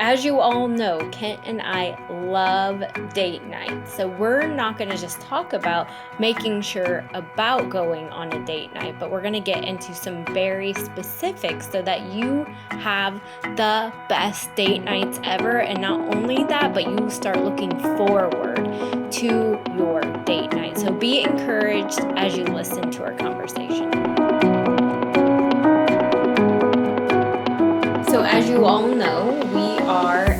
as you all know, Kent and I love date night. So we're not going to just talk about making sure about going on a date night, but we're going to get into some very specifics so that you have the best date nights ever. And not only that, but you start looking forward to your date night. So be encouraged as you listen to our conversation. So as you all know, we are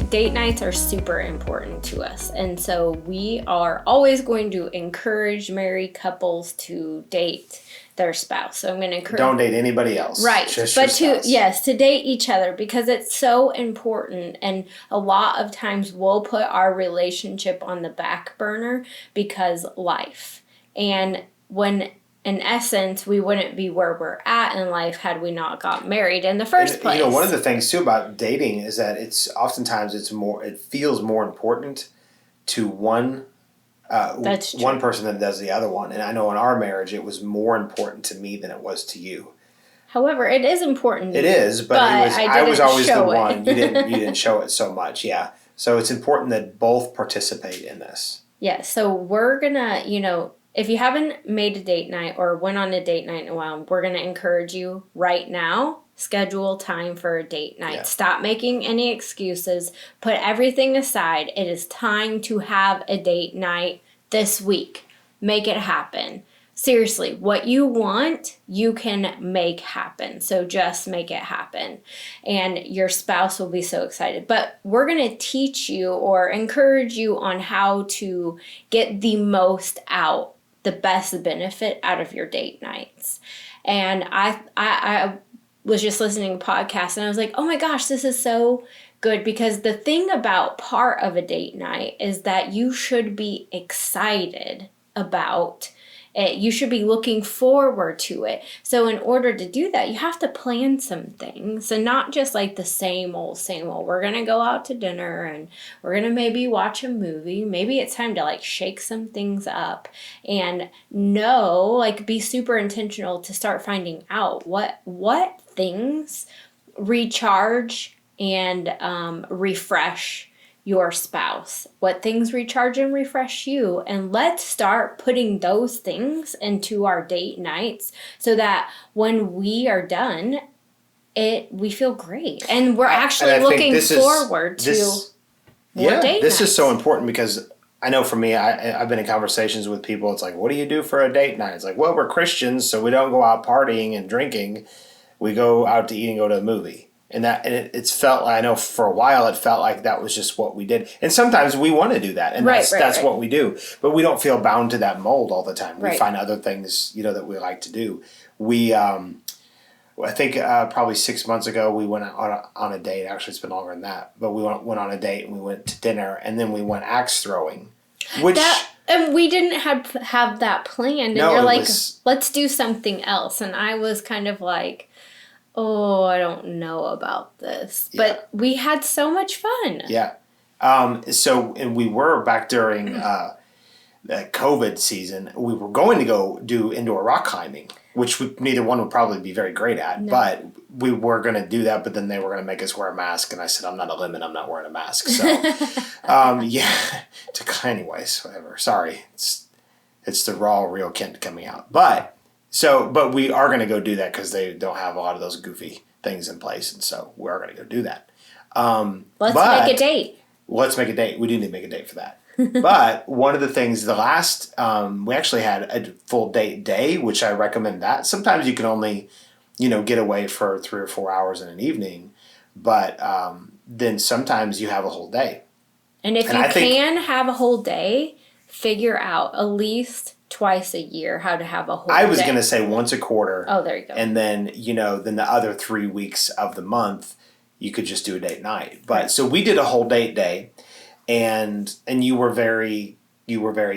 date nights are super important to us. And so we are always going to encourage married couples to date their spouse. So I'm going to encourage. Don't date anybody else. Right. Just but your spouse. to date each other, because it's so important. And a lot of times we'll put our relationship on the back burner because life. And when in essence, we wouldn't be where we're at in life had we not got married in the first place. One of the things too about dating is that it feels more important to one person than it does the other one. And I know in our marriage, it was more important to me than it was to you. However, it is important. It is, but I was always the one. You didn't show it so much, yeah. So it's important that both participate in this. Yeah. So we're gonna, if you haven't made a date night or went on a date night in a while, we're going to encourage you right now, schedule time for a date night. Yeah. Stop making any excuses. Put everything aside. It is time to have a date night this week. Make it happen. Seriously, what you want, you can make happen. So just make it happen. And your spouse will be so excited. But we're going to teach you or encourage you on how to get the most out, the best benefit out of your date nights. And I was just listening to podcasts and I was like, oh my gosh, this is so good, because the thing about part of a date night is that you should be excited about it. You should be looking forward to it. So in order to do that, you have to plan some things, and not just like the same old. We're going to go out to dinner and we're going to maybe watch a movie. Maybe it's time to shake some things up and be super intentional to start finding out what things recharge and refresh your spouse, what things recharge and refresh you. And let's start putting those things into our date nights so that when we are done, we feel great. And we're actually looking forward to more date nights. This is so important, because I know for me, I've been in conversations with people. It's like, what do you do for a date night? It's like, well, we're Christians, so we don't go out partying and drinking. We go out to eat and go to a movie. And it's felt, I know for a while, it felt like that was just what we did. And sometimes we want to do that, and that's what we do. But we don't feel bound to that mold all the time. We find other things, that we like to do. We, I think probably 6 months ago, we went on a date. Actually, it's been longer than that. But we went on a date, and we went to dinner, and then we went axe throwing. And we didn't have that planned. And you're like, let's do something else. And I was kind of like, oh, I don't know about this. But we had so much fun. Yeah. And we were back during the COVID season. We were going to go do indoor rock climbing, which neither one would probably be very great at. No. But we were going to do that, but then they were going to make us wear a mask. And I said, I'm not a limit. I'm not wearing a mask. So, anyways, whatever. Sorry. It's the raw, real Kent coming out. But we are going to go do that, because they don't have a lot of those goofy things in place. And so we are going to go do that. Let's make a date. Let's make a date. We do need to make a date for that. But one of the things, we actually had a full date day, which I recommend that. Sometimes you can only, get away for 3 or 4 hours in an evening. But then sometimes you have a whole day. And if you can have a whole day, figure out at least twice a year how to have a whole day. I was going to say once a quarter. Oh, there you go. And then, then the other 3 weeks of the month, you could just do a date night. But so we did a whole date day, and you were very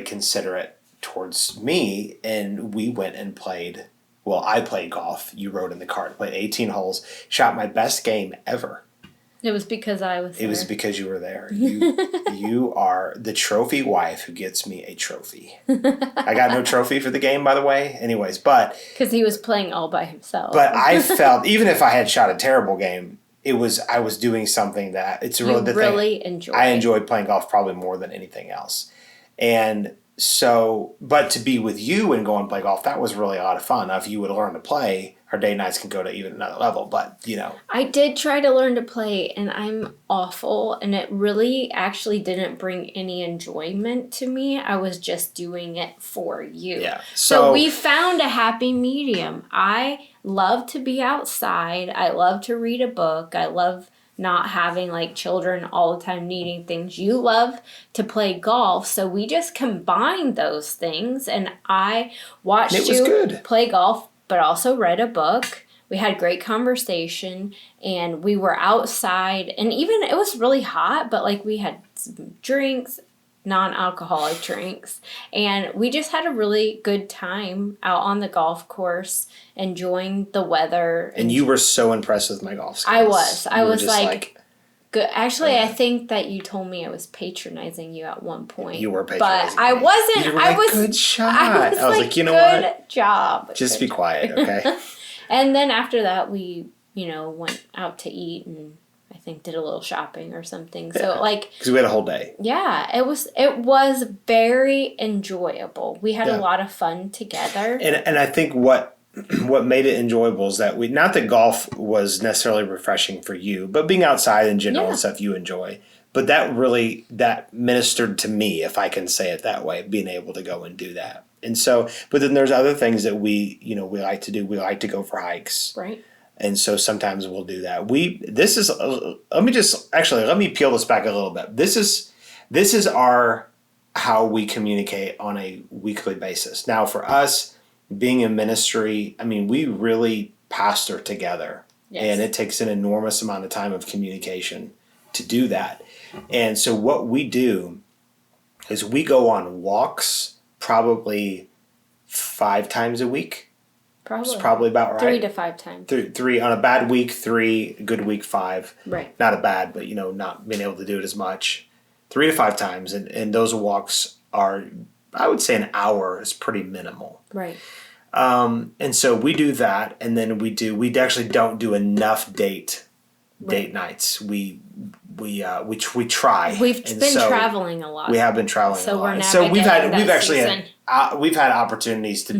considerate towards me, and we went and played. Well, I played golf. You rode in the cart, played 18 holes, shot my best game ever. It was because I was there. It was because you were there. You are the trophy wife who gets me a trophy. I got no trophy for the game, by the way. Anyways, but... Because he was playing all by himself. But I felt, even if I had shot a terrible game, I was doing something that it's You really the really thing. enjoy. I enjoyed playing golf probably more than anything else. And so, but to be with you and go and play golf, that was really a lot of fun. Now, if you would learn to play, our date nights can go to even another level. But, you know. I did try to learn to play, and I'm awful, and it really actually didn't bring any enjoyment to me. I was just doing it for you. Yeah. So we found a happy medium. I love to be outside. I love to read a book. I love not having like children all the time needing things. You love to play golf, so we just combined those things, and I watched you play golf, but also read a book. We had great conversation, and we were outside, and even it was really hot, but like we had some drinks, non-alcoholic drinks, and we just had a really good time out on the golf course, enjoying the weather. And you were so impressed with my golf skills. I was like good. Actually, I think that you told me I was patronizing you at one point. You were patronizing but I me. wasn't. You were like, good shot. I was like, you know good what? Job. Just be quiet, okay? And then after that, we went out to eat and I think did a little shopping or something. Yeah. So like, because we had a whole day. Yeah, it was very enjoyable. We had a lot of fun together. And I think what made it enjoyable is that not that golf was necessarily refreshing for you, but being outside in general and stuff you enjoy. But that ministered to me, if I can say it that way, being able to go and do that. And so, but then there's other things that we like to do. We like to go for hikes. Right. And so sometimes we'll do that. Let me peel this back a little bit. This is how we communicate on a weekly basis. Now for us, being in ministry, I mean, we really pastor together. Yes. And it takes an enormous amount of time of communication to do that. And so what we do is we go on walks probably 5 times a week. Probably. It's probably about right. 3 to 5 times. Three on a bad week, 3, good week, 5. Right. Not a bad, but not being able to do it as much. 3 to 5 times, and those walks are, I would say, an hour is pretty minimal. Right. And so we do that, and then we actually don't do enough date nights. We try. We've been traveling a lot. We have been traveling a lot. We're so we've had opportunities to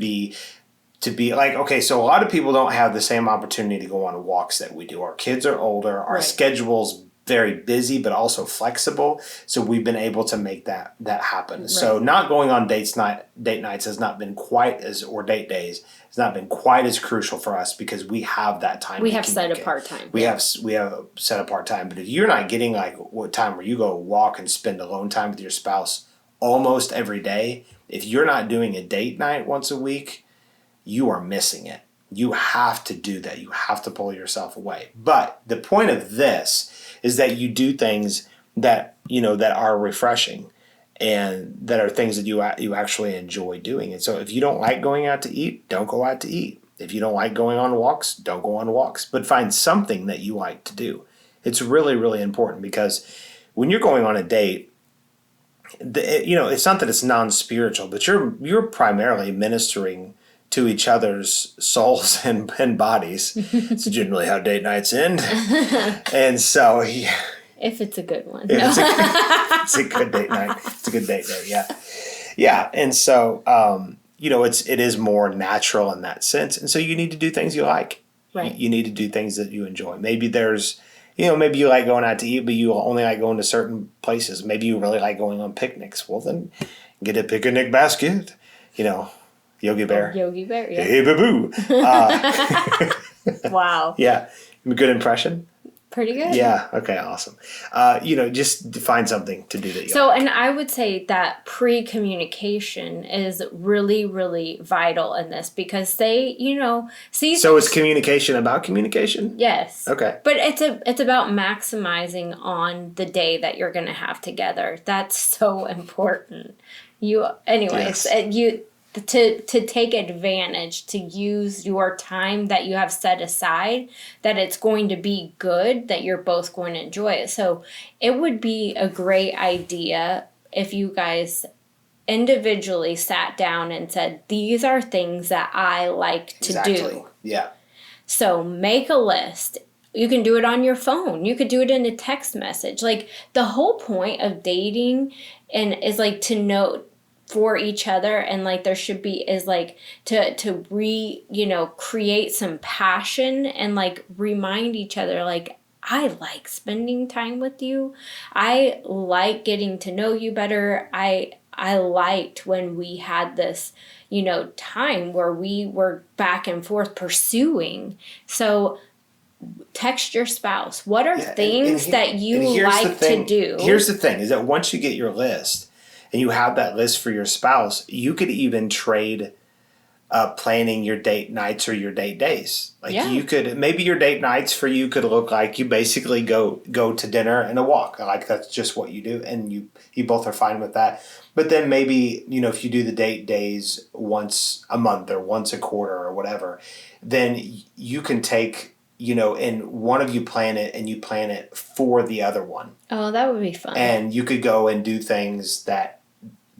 be like, okay, so a lot of people don't have the same opportunity to go on walks that we do. Our kids are older. Our schedule's very busy, but also flexible. So we've been able to make that happen. Right. So not going on date nights has not been quite as, or date days has not been quite as crucial for us because we have that time. We have set apart time. We have set apart time. But if you're not getting like what time where you go walk and spend alone time with your spouse almost every day, if you're not doing a date night once a week, you are missing it. You have to do that. You have to pull yourself away. But the point of this is that you do things that that are refreshing and that are things that you actually enjoy doing. And so if you don't like going out to eat, don't go out to eat. If you don't like going on walks, don't go on walks. But find something that you like to do. It's really, really important because when you're going on a date, it's not that it's non-spiritual, but you're primarily ministering to each other's souls and bodies. It's generally how date nights end. And so, if it's a good one, it's a good date night. It's a good date night, yeah. And so, it is more natural in that sense. And so, you need to do things you like. Right. You need to do things that you enjoy. Maybe there's, maybe you like going out to eat, but you only like going to certain places. Maybe you really like going on picnics. Well, then get a picnic basket. Yogi Bear. Yogi Bear, yeah. Hey, boo-boo. Wow. Yeah. Good impression? Pretty good. Yeah. Okay, awesome. Just find something to do that you like. like. And I would say that pre-communication is really, really vital in this because So is communication about communication? Yes. Okay. But it's about maximizing on the day that you're going to have together. That's so important. To take advantage, to use your time that you have set aside, that it's going to be good, that you're both going to enjoy it. So it would be a great idea if you guys individually sat down and said, these are things that I like to do. Yeah. So make a list. You can do it on your phone. You could do it in a text message. Like, the whole point of dating and is like to know for each other, and like there should be is like to create some passion and like remind each other like, I like spending time with you. I like getting to know you better. I liked when we had this, time where we were back and forth pursuing. So text your spouse. What are things that you like to do? Here's the thing, is that once you get your list and you have that list for your spouse, you could even trade planning your date nights or your date days. Like you could, maybe your date nights for you could look like you basically go to dinner and a walk. Like that's just what you do, and you both are fine with that. But then maybe, if you do the date days once a month or once a quarter or whatever, then you can take, and one of you plan it and you plan it for the other one. Oh, that would be fun. And you could go and do things that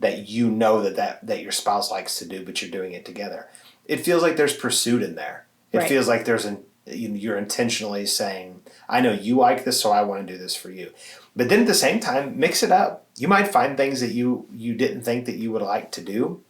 that your spouse likes to do, but you're doing it together. It feels like there's pursuit in there. It feels like you're intentionally saying, I know you like this, so I want to do this for you. But then at the same time, mix it up. You might find things that you didn't think that you would like to do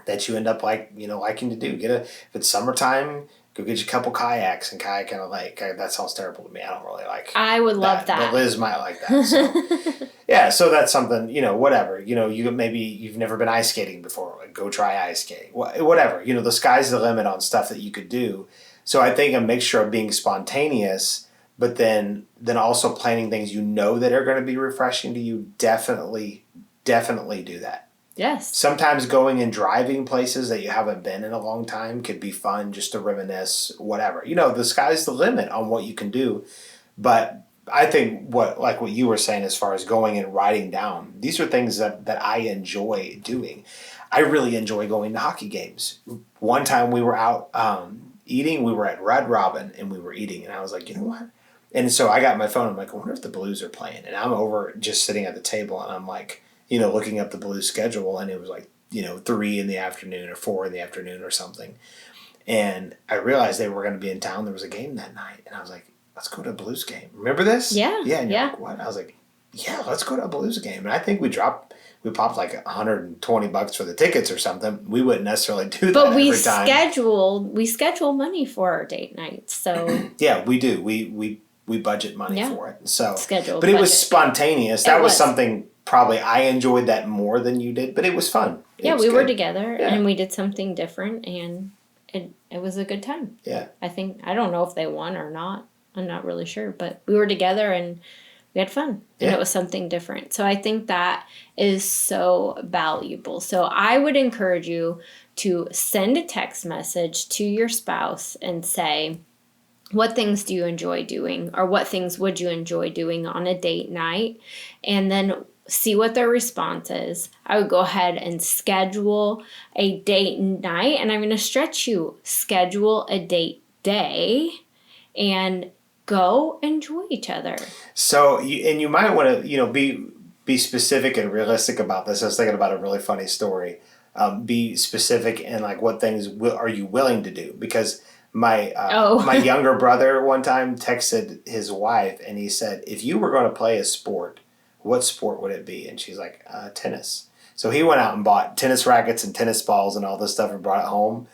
that you end up liking to do. If it's summertime, go get you a couple kayaks and kayak in a lake. That sounds terrible to me. I don't really like. I would love that. But Liz might like that. So. Yeah, so that's something, whatever. You've never been ice skating before. Like, go try ice skating. Whatever. The sky's the limit on stuff that you could do. So I think a mixture of being spontaneous, but then also planning things that are going to be refreshing to you. Definitely do that. Yes. Sometimes going and driving places that you haven't been in a long time could be fun, just to reminisce, whatever. The sky's the limit on what you can do. But I think what you were saying as far as going and writing down, these are things that I enjoy doing. I really enjoy going to hockey games. One time we were out eating, we were at Red Robin and we were eating, and I was like, you know what? And so I got my phone, I'm like, I wonder if the Blues are playing. And I'm over just sitting at the table and I'm like, looking up the Blues schedule, and it was like, 3 in the afternoon or 4 in the afternoon or something. And I realized they were going to be in town. There was a game that night. And I was like, let's go to a Blues game. Remember this? Yeah. Yeah. And you're like, what? I was like, yeah, let's go to a Blues game. And I think we popped like $120 for the tickets or something. We wouldn't necessarily do that every time. We schedule money for our date nights. So yeah, we do. We budget money for it. So schedule. It was spontaneous. That was something probably I enjoyed that more than you did, but it was fun. We were together and we did something different, and it was a good time. Yeah. I don't know if they won or not. I'm not really sure, but we were together and we had fun, and it was something different. So I think that is so valuable. So I would encourage you to send a text message to your spouse and say, what things do you enjoy doing, or what things would you enjoy doing on a date night? And then see what their response is. I would go ahead and schedule a date night, and I'm going to stretch you. Schedule a date day and go enjoy each other. So, you might want to, be specific and realistic about this. I was thinking about a really funny story. Be specific and like what things are you willing to do? Because my younger brother one time texted his wife and he said, if you were going to play a sport, what sport would it be? And she's like, tennis. So he went out and bought tennis rackets and tennis balls and all this stuff and brought it home.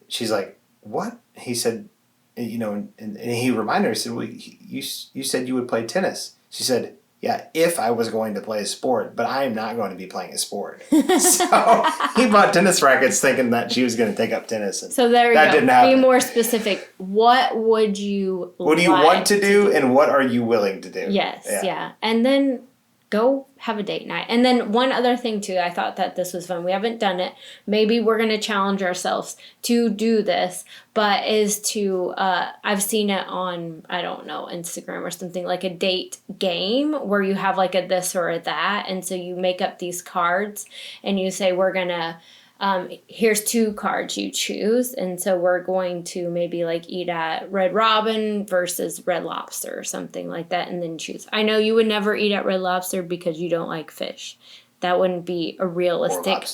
She's like, what? He said, and he reminded her, he said, well, you said you would play tennis. She said, yeah, if I was going to play a sport, but I am not going to be playing a sport. So he bought tennis rackets thinking that she was going to take up tennis. And so there you go. Didn't happen. Be more specific. What would you What do you want to do, and what are you willing to do? Yes, yeah. And then go have a date night. And then one other thing too, I thought that this was fun. We haven't done it. Maybe we're going to challenge ourselves to do this, but is to, I've seen it on, I don't know, Instagram or something, like a date game where you have like a this or a that. And so you make up these cards and you say, we're going to, here's 2 cards you choose. And so we're going to maybe like eat at Red Robin versus Red Lobster or something like that, and then choose. I know you would never eat at Red Lobster because you don't like fish. That wouldn't be a realistic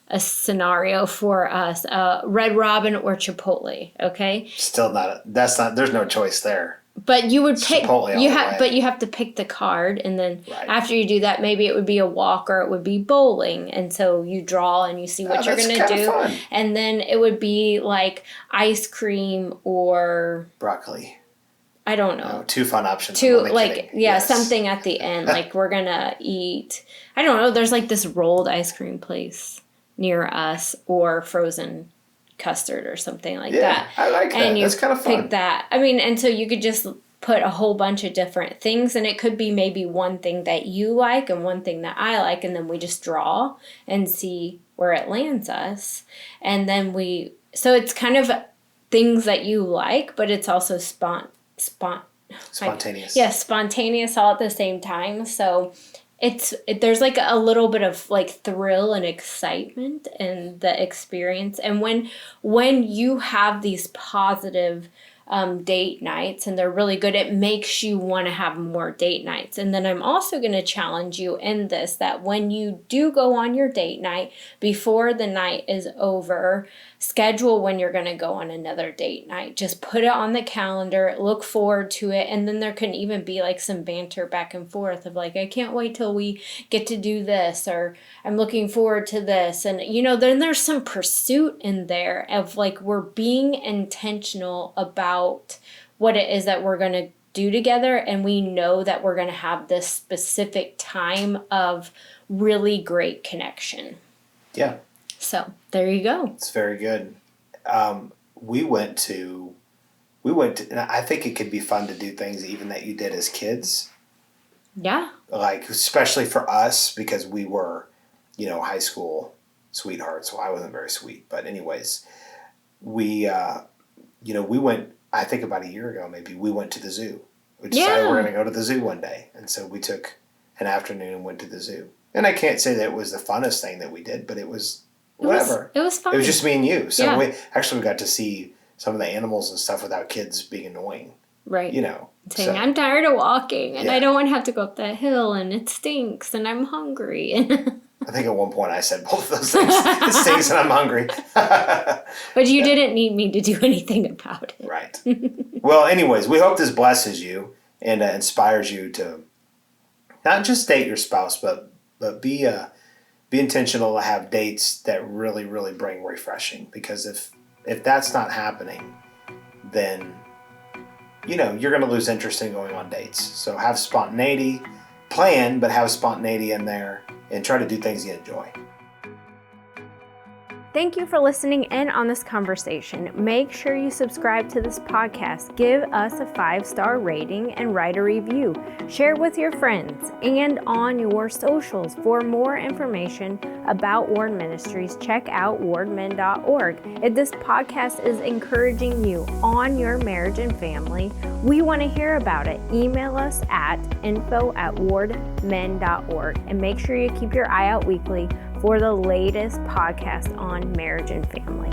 a scenario for us. Red Robin or Chipotle, okay? Still there's no choice there. But you would pick Chipotle all the way. but you have to pick the card, and then Right. after you do that, maybe it would be a walk or it would be bowling, and so you draw and you see what you're that's gonna kinda do, fun. and then it would be like ice cream or Broccoli. I don't know. Two fun options. To I'm only like kidding. yeah, Yes. something at the end, like we're gonna eat. I don't know. There's like this rolled ice cream place near us, or frozen custard or something like Yeah, that. I like that. And you That's kind of fun. pick that. I mean, and so you could just put a whole bunch of different things, and it could be maybe one thing that you like and one thing that I like, and then we just draw and see where it lands us. And then so it's kind of things that you like, but it's also Spontaneous. yeah, spontaneous all at the same time. So there's like a little bit of like thrill and excitement in the experience. And when you have these positive date nights and they're really good, it makes you want to have more date nights. And then I'm also going to challenge you in this, that when you do go on your date night, before the night is over, schedule when you're going to go on another date night. Just put it on the calendar, look forward to it, and then there can even be like some banter back and forth of like, I can't wait till we get to do this, or I'm looking forward to this. And then there's some pursuit in there of like, we're being intentional about what it is that we're going to do together, and we know that we're going to have this specific time of really great connection. Yeah. So there you go. It's very good. We went to, and I think it could be fun to do things even that you did as kids. Yeah. Like, especially for us, because we were, high school sweethearts. Well, I wasn't very sweet, but anyways, we went, I think about a year ago, maybe, we went to the zoo. We decided we're going to go to the zoo one day. And so we took an afternoon and went to the zoo. And I can't say that it was the funnest thing that we did, but it was whatever. It was fun. It was just me and you. So Yeah. we got to see some of the animals and stuff without kids being annoying. Right. Saying, So, I'm tired of walking, and Yeah. I don't want to have to go up that hill, and it stinks, and I'm hungry. I think at one point I said both of those things. It stinks and I'm hungry. But you didn't need me to do anything about it. Right. Well, anyways, we hope this blesses you and inspires you to not just date your spouse, but be intentional to have dates that really, really bring refreshing. Because if that's not happening, then you're going to lose interest in going on dates. So have spontaneity, plan, but have spontaneity in there, and try to do things you enjoy. Thank you for listening in on this conversation. Make sure you subscribe to this podcast, give us a 5-star rating, and write a review. Share with your friends and on your socials. For more information about Ward Ministries, check out wardmen.org. If this podcast is encouraging you on your marriage and family, we want to hear about it. Email us at info@wardmen.org, and make sure you keep your eye out weekly for the latest podcast on marriage and family.